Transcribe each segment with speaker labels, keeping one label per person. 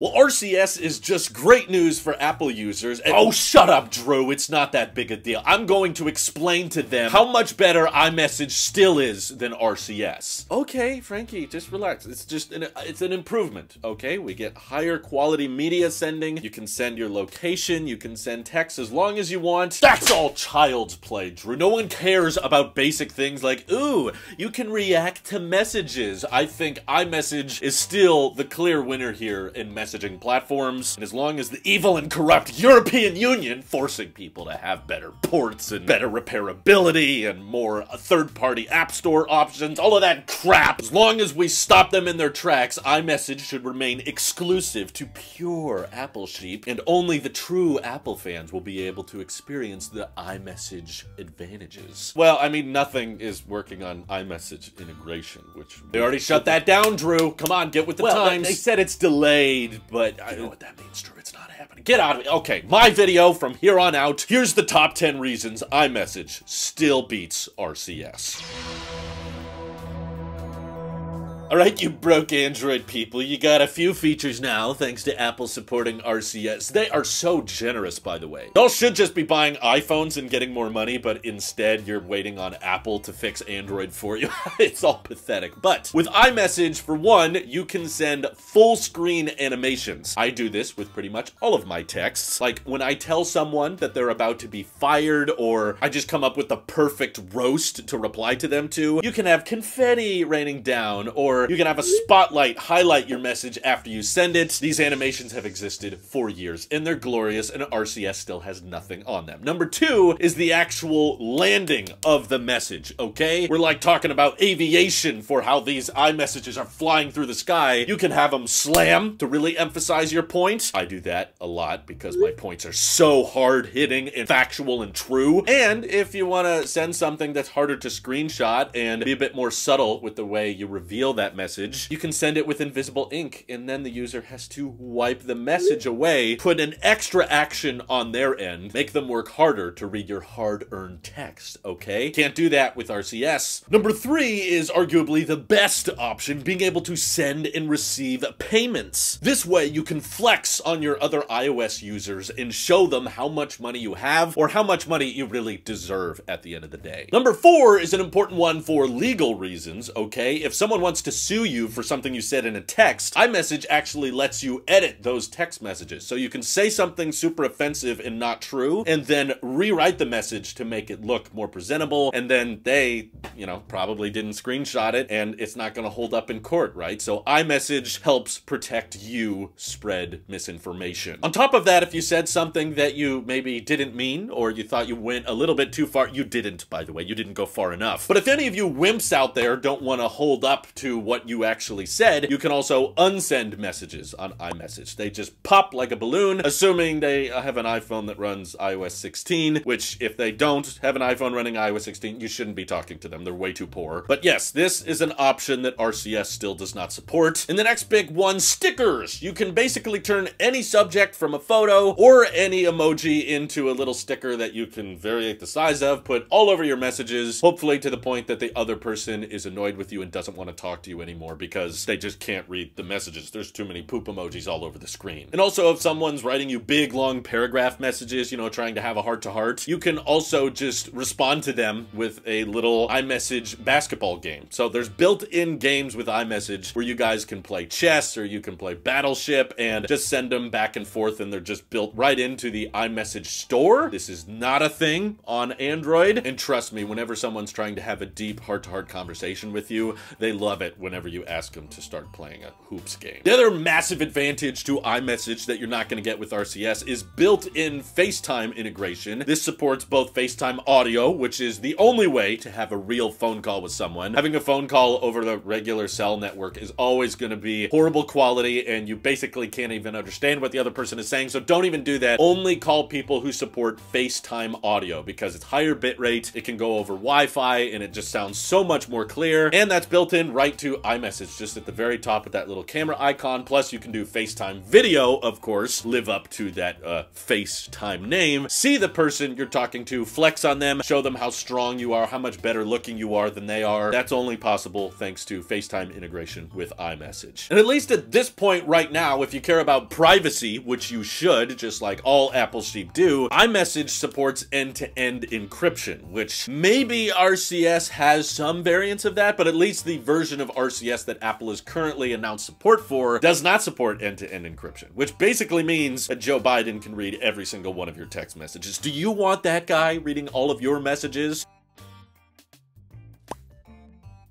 Speaker 1: Well, RCS is just great news for Apple users. And oh, shut up, Drew. It's not that big a deal. I'm going to explain to them how much better iMessage still is than RCS. Okay, Frankie, just relax. It's just it's an improvement, okay? We get higher quality media sending. You can send your location. You can send text as long as you want. That's all child's play, Drew. No one cares about basic things like, ooh, you can react to messages. I think iMessage is still the clear winner here in messaging platforms, and as long as the evil and corrupt European Union forcing people to have better ports and better repairability and more third-party app store options, all of that crap, as long as we stop them in their tracks, iMessage should remain exclusive to pure Apple sheep, and only the true Apple fans will be able to experience the iMessage advantages. Well, I mean, nothing is working on iMessage integration, which they already shut that down, Drew. Come on, get with the times. They said it's delayed, but I know what that means, Drew. It's not happening. Get out of it. Okay, my video from here on out. Here's the top 10 reasons iMessage still beats RCS. Alright, you broke Android people, you got a few features now thanks to Apple supporting RCS. They are so generous, by the way. Y'all should just be buying iPhones and getting more money, but instead you're waiting on Apple to fix Android for you. It's all pathetic. But with iMessage, for one, you can send full screen animations. I do this with pretty much all of my texts. Like when I tell someone that they're about to be fired, or I just come up with the perfect roast to reply to them to, you can have confetti raining down, or you can have a spotlight highlight your message after you send it. These animations have existed for years, and they're glorious, and RCS still has nothing on them. Number two is the actual landing of the message, okay? We're like talking about aviation for how these iMessages are flying through the sky. You can have them slam to really emphasize your point. I do that a lot because my points are so hard-hitting and factual and true. And if you want to send something that's harder to screenshot and be a bit more subtle with the way you reveal that message, you can send it with invisible ink, and then the user has to wipe the message away, put an extra action on their end, make them work harder to read your hard-earned text, okay? Can't do that with RCS. Number three is arguably the best option, being able to send and receive payments. This way you can flex on your other iOS users and show them how much money you have, or how much money you really deserve at the end of the day. Number four is an important one for legal reasons, okay? If someone wants to sue you for something you said in a text, iMessage actually lets you edit those text messages. So you can say something super offensive and not true, and then rewrite the message to make it look more presentable, and then they, you know, probably didn't screenshot it, and it's not gonna hold up in court, right? So iMessage helps protect you spread misinformation. On top of that, if you said something that you maybe didn't mean, or you thought you went a little bit too far, you didn't, by the way, you didn't go far enough. But if any of you wimps out there don't wanna hold up to what you actually said, you can also unsend messages on iMessage. They just pop like a balloon, assuming they have an iPhone that runs iOS 16, which if they don't have an iPhone running iOS 16, you shouldn't be talking to them. They're way too poor. But yes, this is an option that RCS still does not support. And the next big one, stickers. You can basically turn any subject from a photo or any emoji into a little sticker that you can vary the size of, put all over your messages, hopefully to the point that the other person is annoyed with you and doesn't want to talk to you anymore because they just can't read the messages. There's too many poop emojis all over the screen. And also, if someone's writing you big, long paragraph messages, you know, trying to have a heart-to-heart, you can also just respond to them with a little iMessage basketball game. So there's built-in games with iMessage where you guys can play chess or you can play Battleship and just send them back and forth, and they're just built right into the iMessage store. This is not a thing on Android, and trust me, whenever someone's trying to have a deep heart-to-heart conversation with you, they love it whenever you ask them to start playing a hoops game. The other massive advantage to iMessage that you're not going to get with RCS is built-in FaceTime integration. This supports both FaceTime audio, which is the only way to have a real phone call with someone. Having a phone call over the regular cell network is always going to be horrible quality, and you basically can't even understand what the other person is saying, so don't even do that. Only call people who support FaceTime audio, because it's higher bitrate, it can go over Wi-Fi, and it just sounds so much more clear, and that's built in right to to iMessage just at the very top with that little camera icon. Plus, you can do FaceTime video, of course, live up to that FaceTime name. See the person you're talking to, flex on them, show them how strong you are, how much better looking you are than they are. That's only possible thanks to FaceTime integration with iMessage. And at least at this point right now, if you care about privacy, which you should, just like all Apple sheep do, iMessage supports end-to-end encryption, which maybe RCS has some variants of that, but at least the version of RCS that Apple has currently announced support for does not support end-to-end encryption, which basically means that Joe Biden can read every single one of your text messages. Do you want that guy reading all of your messages?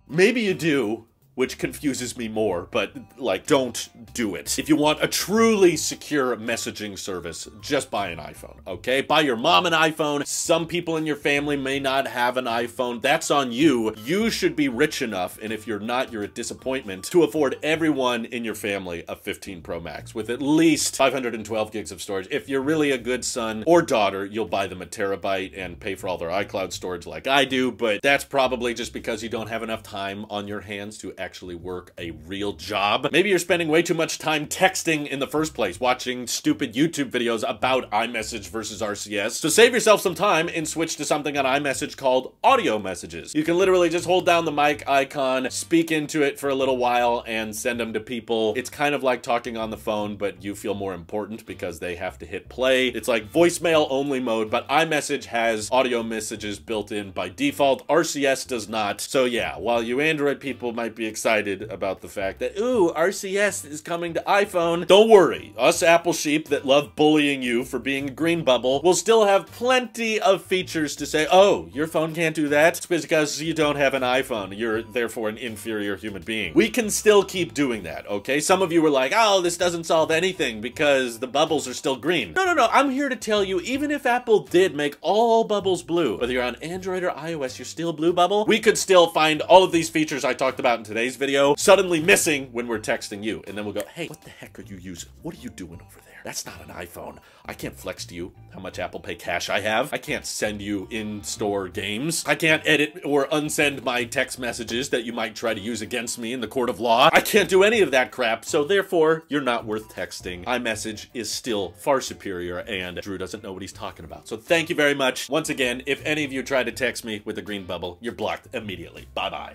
Speaker 1: Maybe you do, which confuses me more, but, like, don't do it. If you want a truly secure messaging service, just buy an iPhone, okay? Buy your mom an iPhone. Some people in your family may not have an iPhone. That's on you. You should be rich enough, and if you're not, you're a disappointment, to afford everyone in your family a 15 Pro Max with at least 512 gigs of storage. If you're really a good son or daughter, you'll buy them a terabyte and pay for all their iCloud storage like I do, but that's probably just because you don't have enough time on your hands to actually work a real job. Maybe you're spending way too much time texting in the first place, watching stupid YouTube videos about iMessage versus RCS. So save yourself some time and switch to something on iMessage called audio messages. You can literally just hold down the mic icon, speak into it for a little while, and send them to people. It's kind of like talking on the phone, but you feel more important because they have to hit play. It's like voicemail only mode, but iMessage has audio messages built in by default. RCS does not. So yeah, while you Android people might be excited about the fact that, ooh, RCS is coming to iPhone, don't worry. Us Apple sheep that love bullying you for being a green bubble will still have plenty of features to say, oh, your phone can't do that? It's because you don't have an iPhone. You're therefore an inferior human being. We can still keep doing that, okay? Some of you were like, oh, this doesn't solve anything because the bubbles are still green. No. I'm here to tell you, even if Apple did make all bubbles blue, whether you're on Android or iOS, you're still blue bubble, we could still find all of these features I talked about in today's video suddenly missing when we're texting you. And then we'll go, hey, what the heck are you using? What are you doing over there? That's not an iPhone. I can't flex to you how much Apple Pay cash I have. I can't send you in-store games. I can't edit or unsend my text messages that you might try to use against me in the court of law. I can't do any of that crap, so therefore, you're not worth texting. iMessage is still far superior, and Drew doesn't know what he's talking about. So thank you very much. Once again, if any of you try to text me with a green bubble, you're blocked immediately. Bye-bye.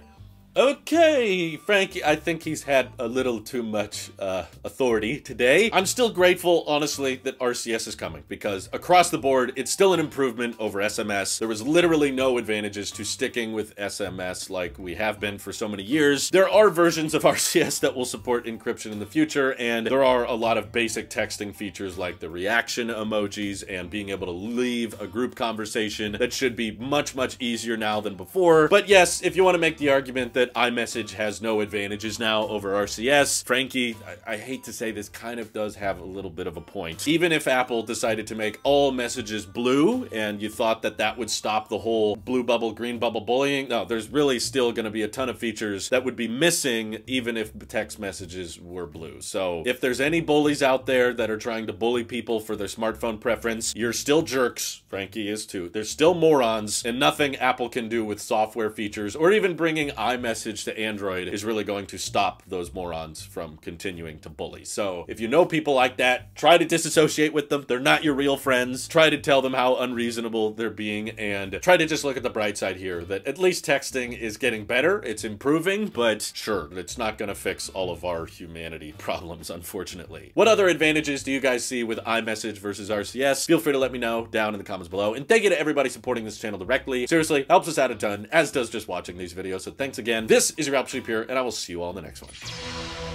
Speaker 1: Okay, Frankie, I think he's had a little too much authority today. I'm still grateful, honestly, that RCS is coming because across the board, it's still an improvement over SMS. There was literally no advantages to sticking with SMS like we have been for so many years. There are versions of RCS that will support encryption in the future, and there are a lot of basic texting features like the reaction emojis and being able to leave a group conversation that should be much, much easier now than before. But yes, if you want to make the argument that iMessage has no advantages now over RCS, Frankie, I hate to say this, kind of does have a little bit of a point. Even if Apple decided to make all messages blue and you thought that that would stop the whole blue bubble, green bubble bullying, no, there's really still going to be a ton of features that would be missing even if text messages were blue. So if there's any bullies out there that are trying to bully people for their smartphone preference, you're still jerks. Frankie is too. There's still morons, and nothing Apple can do with software features or even bringing iMessage to Android is really going to stop those morons from continuing to bully. So if you know people like that, try to disassociate with them. They're not your real friends. Try to tell them how unreasonable they're being, and try to just look at the bright side here, that at least texting is getting better. It's improving, but sure, it's not going to fix all of our humanity problems, unfortunately. What other advantages do you guys see with iMessage versus RCS? Feel free to let me know down in the comments below. And thank you to everybody supporting this channel directly. Seriously, helps us out a ton, as does just watching these videos. So thanks again. This is your Apple Sheep here, and I will see you all in the next one.